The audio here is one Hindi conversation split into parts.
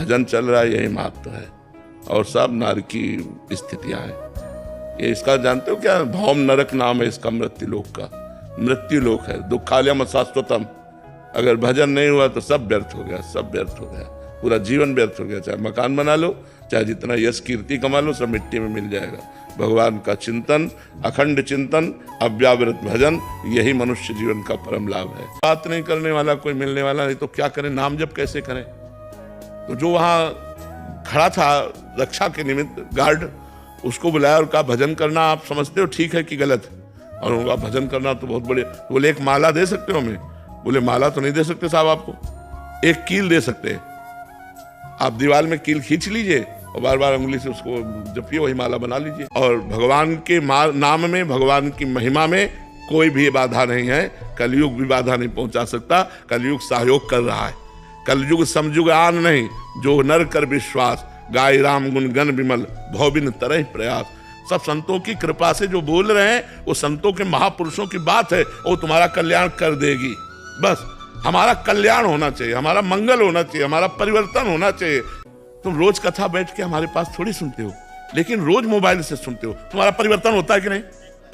भजन चल रहा है, यही महत्व है। और सब नर की स्थितियां हैं। ये इसका जानते हो क्या? भौम नरक नाम है इसका, मृत्यु लोक का। मृत्यु लोक है, दुखालयम शाश्वतम। अगर भजन नहीं हुआ तो सब व्यर्थ हो गया, सब व्यर्थ हो गया, पूरा जीवन व्यर्थ हो गया। चाहे मकान बना लो, चाहे जितना यश कीर्ति कमा लो, सब मिट्टी में मिल जाएगा। भगवान का चिंतन, अखंड चिंतन, अव्यावृत भजन, यही मनुष्य जीवन का परम लाभ है। बात नहीं करने वाला कोई मिलने वाला नहीं तो क्या करें? नाम जप कैसे करें? तो जो वहाँ खड़ा था रक्षा के निमित्त, गार्ड, उसको बुलाया और कहा भजन करना आप समझते हो ठीक है कि गलत? और उनका भजन करना तो बहुत बड़े। बोले एक माला दे सकते हो हमें? बोले माला तो नहीं दे सकते साहब, आपको एक कील दे सकते हैं। आप दीवार में कील खींच लीजिए और बार बार उंगली से उसको जपिए, वही माला बना लीजिए। और भगवान के नाम में, भगवान की महिमा में कोई भी बाधा नहीं है। कलयुग भी बाधा नहीं पहुंचा सकता। कलयुग सहयोग कर रहा है। कलयुग समयुग आन नहीं, जो नर कर विश्वास, गाय राम गुण गण विमल, भौबिन तरह प्रयास। सब संतों की कृपा से जो बोल रहे हैं वो संतों के महापुरुषों की बात है, वो तुम्हारा कल्याण कर देगी। बस हमारा कल्याण होना चाहिए, हमारा मंगल होना चाहिए, हमारा परिवर्तन होना चाहिए। तुम रोज कथा बैठ के हमारे पास थोड़ी सुनते हो, लेकिन रोज मोबाइल से सुनते हो। तुम्हारा परिवर्तन होता है कि नहीं?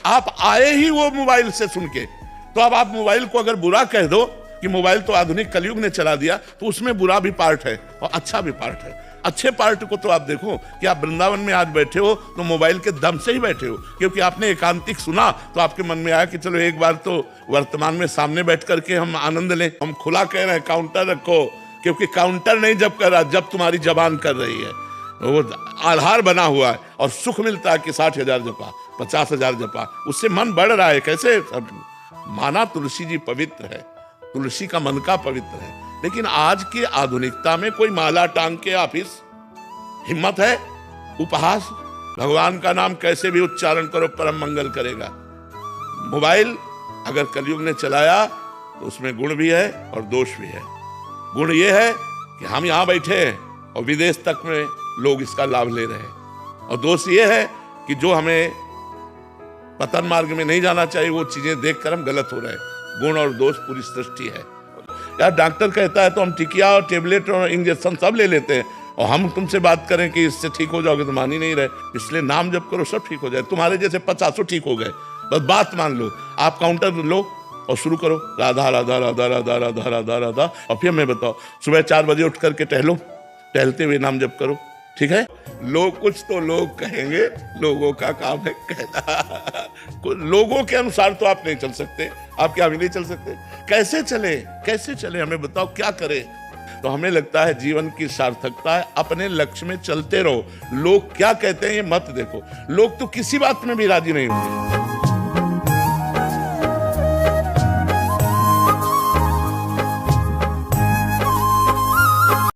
आप आए ही वो मोबाइल से सुन के, तो अब आप मोबाइल को अगर बुरा कह दो कि मोबाइल तो आधुनिक कलयुग ने चला दिया, तो उसमें बुरा भी पार्ट है और अच्छा भी पार्ट है। अच्छे पार्ट को तो आप देखो कि आप वृंदावन में आज बैठे हो तो मोबाइल के दम से ही बैठे हो, क्योंकि आपने एकांतिक सुना तो आपके मन में आया कि चलो एक बार तो वर्तमान में सामने बैठ करके हम आनंद लें। हम खुला कह रहे हैं काउंटर रखो, क्योंकि काउंटर नहीं जब कर रहा, जब तुम्हारी जबान कर रही है। वो आधार बना हुआ है और सुख मिलता है कि 60,000 जपा, 50,000 जपा, उससे मन बढ़ रहा है। कैसे? माना तुलसी जी पवित्र है, तुलसी का मन का पवित्र है, लेकिन आज की आधुनिकता में कोई माला टांग के ऑफिस, हिम्मत है? उपहास। भगवान का नाम कैसे भी उच्चारण करो, परम मंगल करेगा। मोबाइल अगर कलयुग ने चलाया तो उसमें गुण भी है और दोष भी है। गुण ये है कि हम यहां बैठे हैं और विदेश तक में लोग इसका लाभ ले रहे हैं, और दोष ये है कि जो हमें पतन मार्ग में नहीं जाना चाहिए वो चीजें देखकर हम गलत हो रहे हैं। गुण और दोष पूरी सृष्टि है यार। डॉक्टर कहता है तो हम टिकिया और टेबलेट और इंजेक्शन सब ले लेते हैं, और हम तुमसे बात करें कि इससे ठीक हो जाओगे तो मान ही नहीं रहे। इसलिए नाम जप करो, सब ठीक हो जाए। तुम्हारे जैसे 50 ठीक हो गए, बस बात मान लो। आप काउंटर लो और शुरू करो, राधा राधा राधा राधा राधा राधा राधा। और फिर मैं बताओ, सुबह 4 बजे उठ करके टहलो, टहलते हुए नाम जप करो, ठीक है? लोग कुछ तो लोग कहेंगे, लोगों का काम है कहना। लोगों के अनुसार तो आप नहीं चल सकते। आप क्या भी नहीं चल सकते? कैसे चले, कैसे चले? हमें बताओ क्या करें? तो हमें लगता है जीवन की सार्थकता है अपने लक्ष्य में चलते रहो। लोग क्या कहते हैं ये मत देखो। लोग तो किसी बात में भी राजी नहीं होंगे।